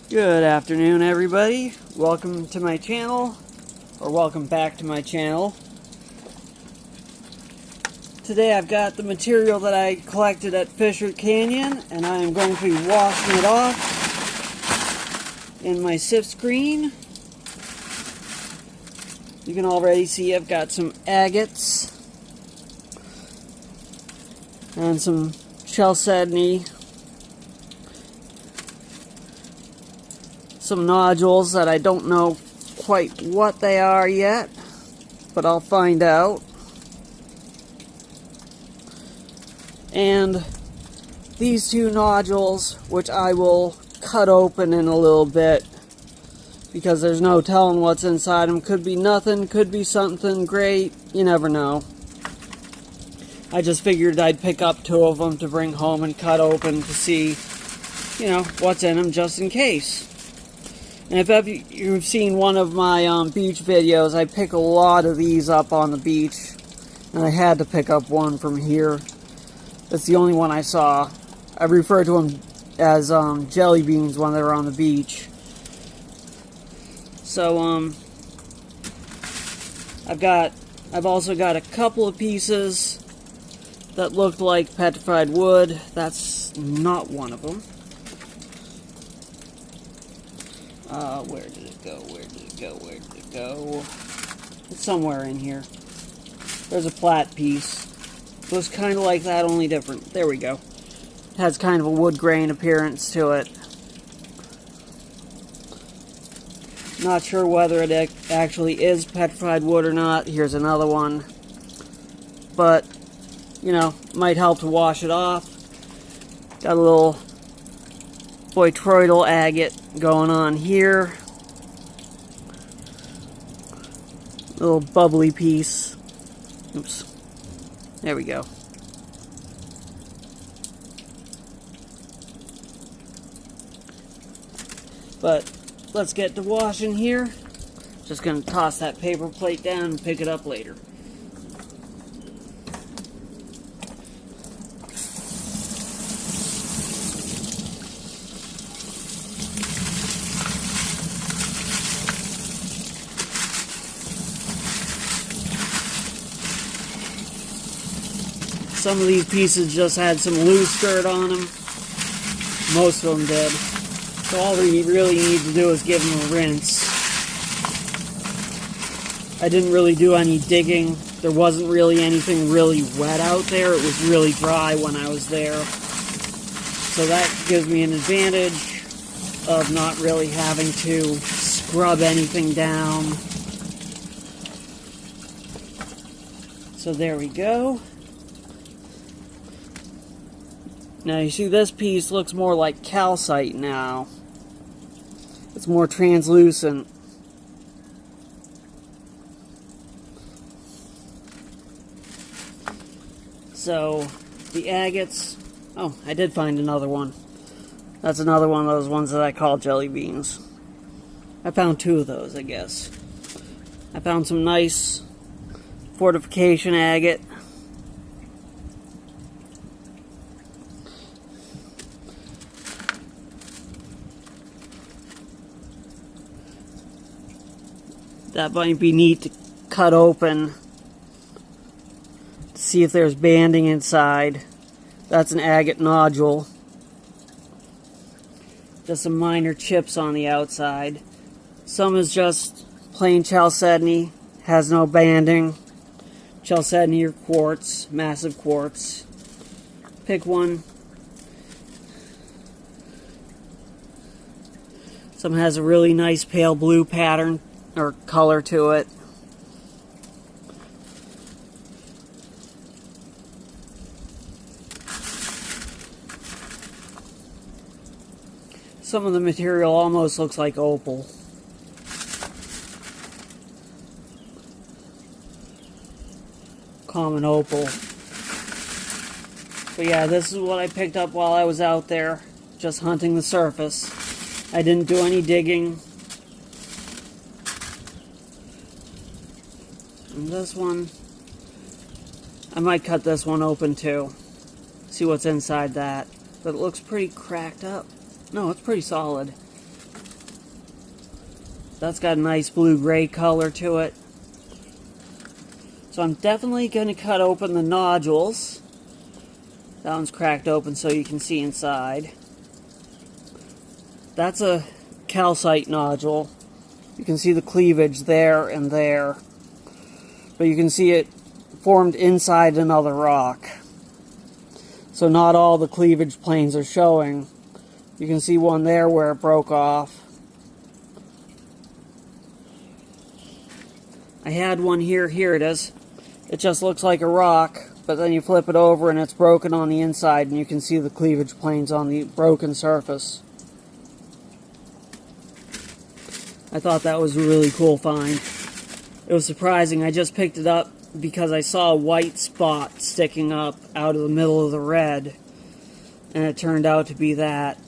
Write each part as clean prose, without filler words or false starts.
Good afternoon, everybody. Welcome to my channel, or welcome back to my channel. Today I've got the material that I collected at Fischer Canyon, and I am going to be washing it off in my sift screen. You can already see I've got some agates and some chalcedony, some nodules that I don't know quite what they are yet, but I'll find out. And these two nodules, which I will cut open in a little bit, because there's no telling what's inside them. Could be nothing, could be something great, you never know. I just figured I'd pick up two of them to bring home and cut open to see, what's in them just in case. And if you've seen one of my beach videos, I pick a lot of these up on the beach. And I had to pick up one from here. That's the only one I saw. I refer to them as jelly beans when they're on the beach. So, I've also got a couple of pieces that looked like petrified wood. That's not one of them. Where did it go? Where did it go? Where did it go? It's somewhere in here. There's a flat piece. It was kind of like that, only different. There we go. It has kind of a wood grain appearance to it. Not sure whether it actually is petrified wood or not. Here's another one. But, might help to wash it off. Got a little botryoidal agate going on here. Little bubbly piece. Oops. There we go. But let's get to washing here. Just gonna toss that paper plate down and pick it up later. Some of these pieces just had some loose dirt on them. Most of them did. So all we really need to do is give them a rinse. I didn't really do any digging. There wasn't really anything really wet out there. It was really dry when I was there. So that gives me an advantage of not really having to scrub anything down. So there we go. Now you see this piece looks more like calcite now. It's more translucent. So the agates, oh, I did find another one. That's another one of those ones that I call jelly beans. I found two of those, I guess. I found some nice fortification agate. That might be neat to cut open to see if there's banding inside. That's an agate nodule. Just some minor chips on the outside. Some is just plain chalcedony, has no banding. Chalcedony or quartz, massive quartz. Pick one. Some has a really nice pale blue pattern or color to it. Some of the material almost looks like opal. Common opal. But yeah, this is what I picked up while I was out there, just hunting the surface. I didn't do any digging. And this one, I might cut this one open too. See what's inside that. But it looks pretty cracked up. No, it's pretty solid. That's got a nice blue-gray color to it. So I'm definitely going to cut open the nodules. That one's cracked open so you can see inside. That's a calcite nodule. You can see the cleavage there and there. But you can see it formed inside another rock. So not all the cleavage planes are showing. You can see one there where it broke off. I had one here. Here it is. It just looks like a rock, but then you flip it over and it's broken on the inside and you can see the cleavage planes on the broken surface. I thought that was a really cool find. It was surprising. I just picked it up because I saw a white spot sticking up out of the middle of the red, and it turned out to be that.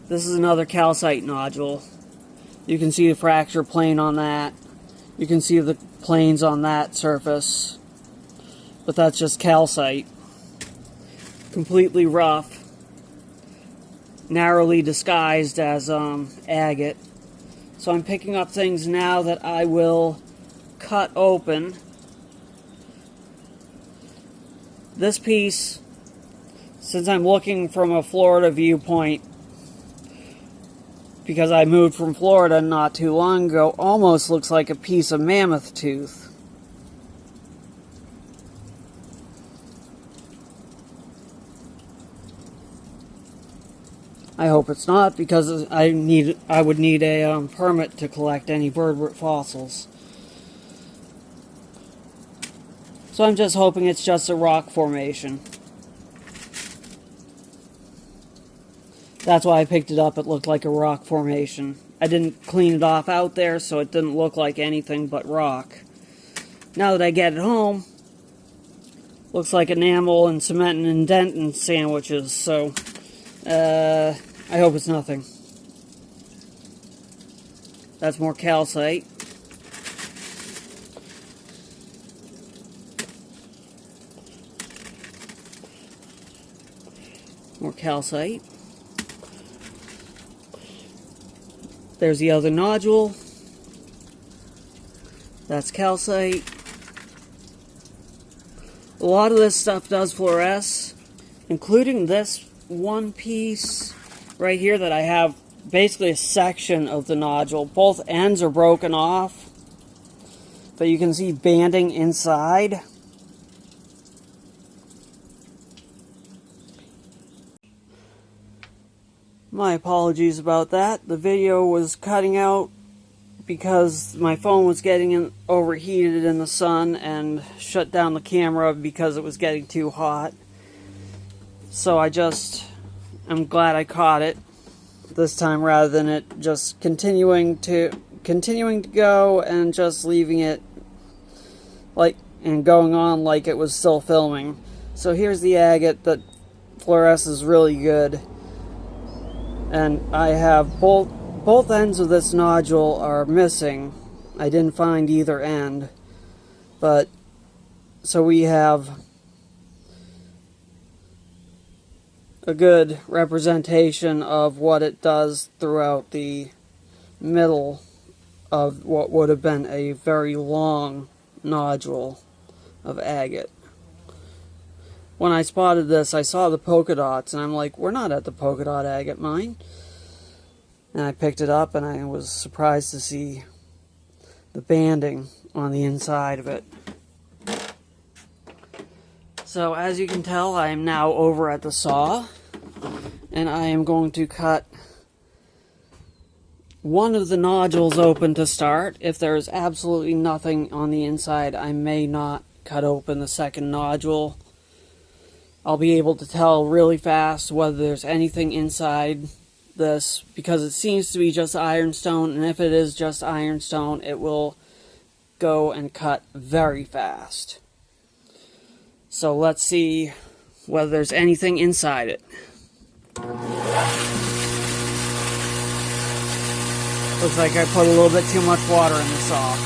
This is another calcite nodule. You can see the fracture plane on that. You can see the planes on that surface, but that's just calcite. Completely rough, narrowly disguised as agate. So I'm picking up things now that I will cut open. This piece, since I'm looking from a Florida viewpoint, because I moved from Florida not too long ago, almost looks like a piece of mammoth tooth. I hope it's not, because I would need a permit to collect any vertebrate fossils. So I'm just hoping it's just a rock formation. That's why I picked it up. It looked like a rock formation. I didn't clean it off out there, so it didn't look like anything but rock. Now that I get it home, looks like enamel and cement and indenting sandwiches, so I hope it's nothing. That's more calcite. More calcite. There's the other nodule. That's calcite. A lot of this stuff does fluoresce, including this one piece right here that I have basically a section of the nodule. Both ends are broken off, but you can see banding inside. My apologies about that. The video was cutting out because my phone was getting overheated in the sun and shut down the camera because it was getting too hot. So I'm glad I caught it this time rather than it just continuing to go and just leaving it and going on like it was still filming. So here's the agate that fluoresces really good. And I have both ends of this nodule are missing. I didn't find either end. But so we have a good representation of what it does throughout the middle of what would have been a very long nodule of agate. When I spotted this, I saw the polka dots, and I'm like, we're not at the polka dot agate mine. And I picked it up, and I was surprised to see the banding on the inside of it. So, as you can tell, I am now over at the saw, and I am going to cut one of the nodules open to start. If there is absolutely nothing on the inside, I may not cut open the second nodule. I'll be able to tell really fast whether there's anything inside this, because it seems to be just ironstone, and if it is just ironstone, it will go and cut very fast. So let's see whether there's anything inside it. Looks like I put a little bit too much water in the saw.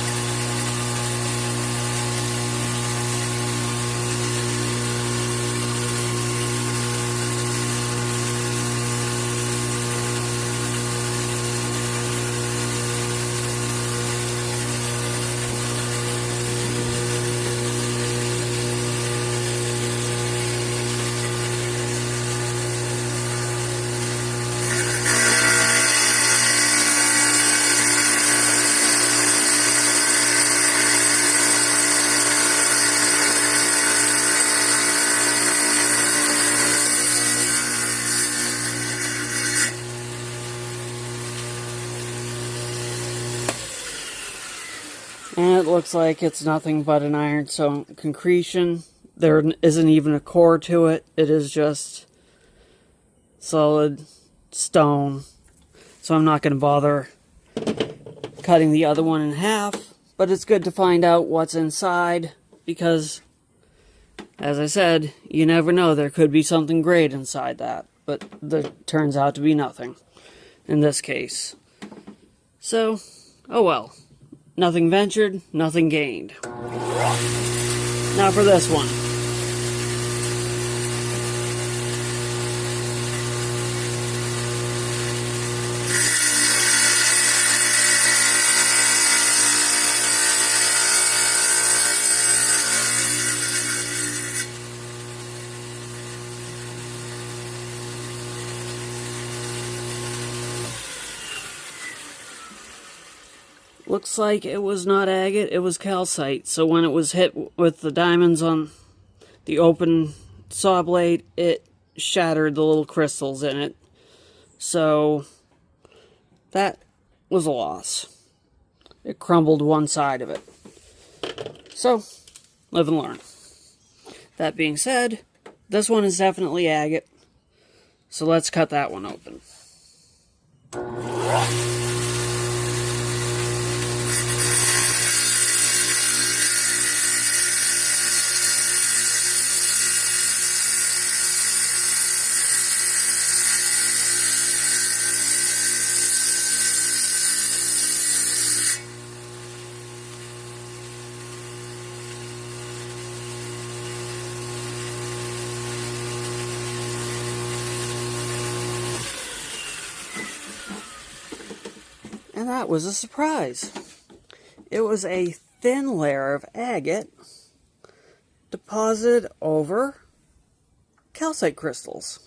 And it looks like it's nothing but an ironstone concretion. There isn't even a core to it. It is just solid stone. So I'm not going to bother cutting the other one in half. But it's good to find out what's inside because, as I said, you never know. There could be something great inside that. But there turns out to be nothing in this case. So, oh well. Nothing ventured, nothing gained. Now for this one. Looks like it was not agate, it was calcite. So when it was hit with the diamonds on the open saw blade, it shattered the little crystals in it. So that was a loss. It crumbled one side of it. So, live and learn. That being said, this one is definitely agate. So let's cut that one open. And that was a surprise. It was a thin layer of agate deposited over calcite crystals.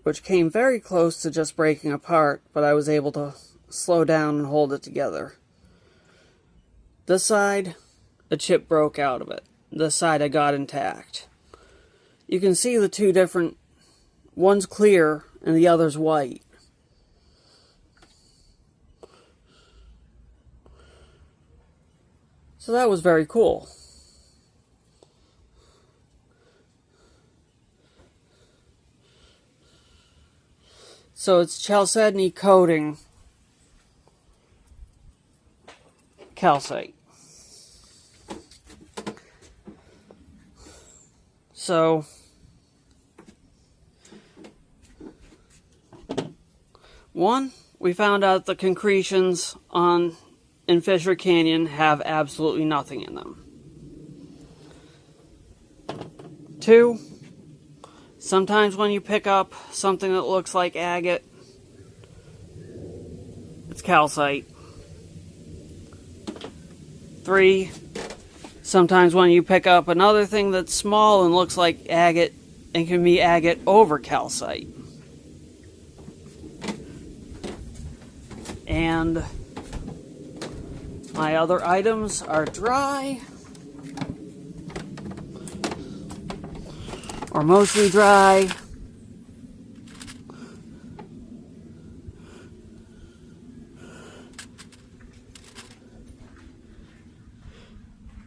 Which came very close to just breaking apart, but I was able to slow down and hold it together. This side, a chip broke out of it. This side I got intact. You can see the two different, one's clear and the other's white. So that was very cool. So it's chalcedony coating calcite. So, one, we found out the concretions in Fischer Canyon have absolutely nothing in them. Two, sometimes when you pick up something that looks like agate, it's calcite. Three, sometimes when you pick up another thing that's small and looks like agate, it can be agate over calcite. And my other items are dry, or mostly dry.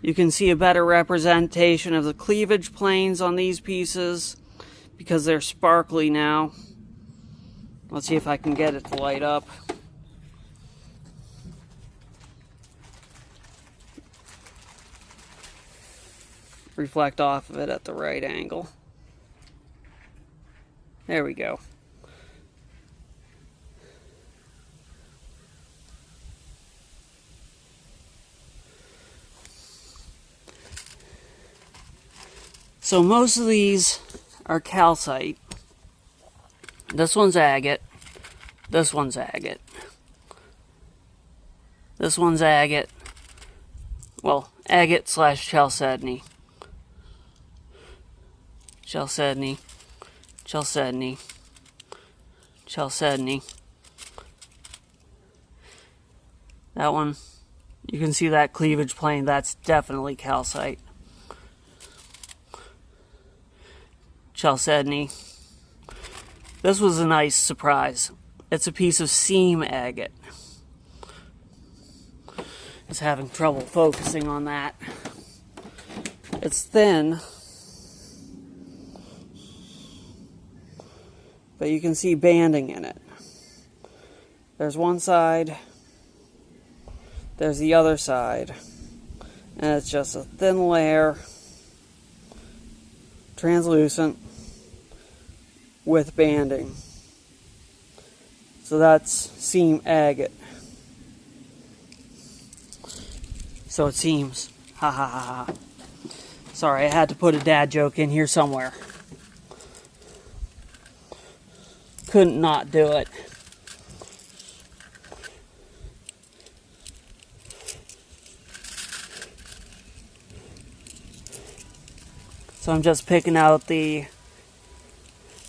You can see a better representation of the cleavage planes on these pieces because they're sparkly now. Let's see if I can get it to light up. Reflect off of it at the right angle. There we go. So most of these are calcite. This one's agate. This one's agate. This one's agate. Well, agate slash chalcedony. Chalcedony. Chalcedony. Chalcedony. That one, you can see that cleavage plane. That's definitely calcite. chalcedony. This was a nice surprise. It's a piece of seam agate. Just having trouble focusing on that. It's thin, but you can see banding in it. There's one side, there's the other side, and it's just a thin layer, translucent, with banding. So that's seam agate. So it seems. Ha ha ha ha. Sorry, I had to put a dad joke in here somewhere. Couldn't not do it. So I'm just picking out the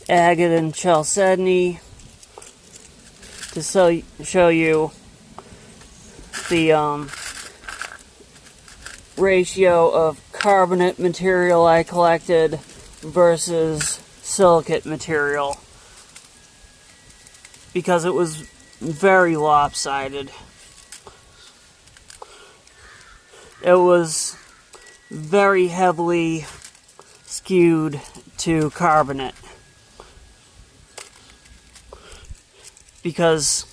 agate and chalcedony to show you the ratio of carbonate material I collected versus silicate material, because it was very lopsided. It was very heavily skewed to carbonate, because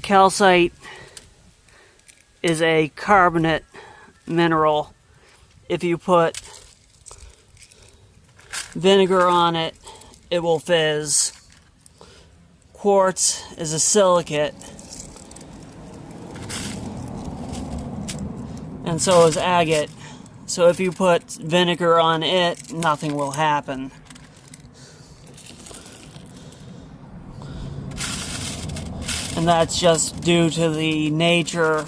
calcite is a carbonate mineral. If you put vinegar on it, it will fizz. Quartz is a silicate, and so is agate. So if you put vinegar on it, nothing will happen. And that's just due to the nature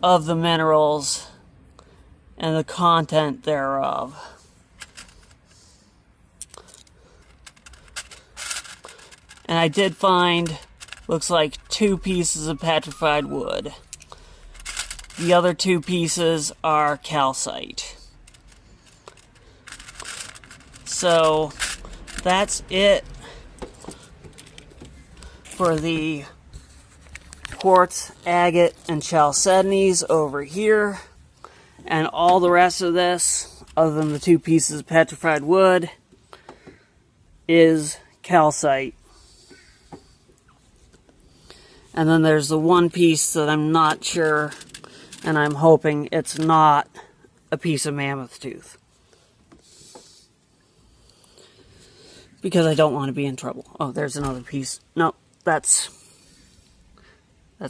of the minerals and the content thereof. And I did find, looks like 2 pieces of petrified wood. The other 2 pieces are calcite. So that's it for the quartz, agate, and chalcedonies over here. And all the rest of this, other than the 2 pieces of petrified wood, is calcite. And then there's the 1 piece that I'm not sure, and I'm hoping it's not a piece of mammoth tooth, because I don't want to be in trouble. Oh, there's another piece. No, that's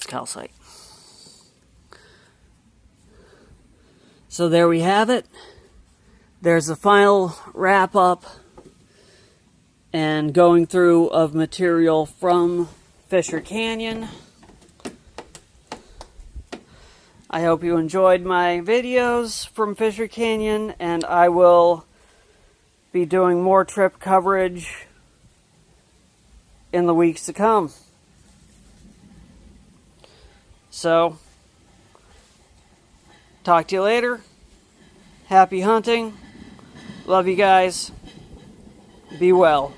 calcite. So there we have it. There's the final wrap up and going through of material from Fischer Canyon. I hope you enjoyed my videos from Fischer Canyon, and I will be doing more trip coverage in the weeks to come. So, talk to you later. Happy hunting. Love you guys. Be well.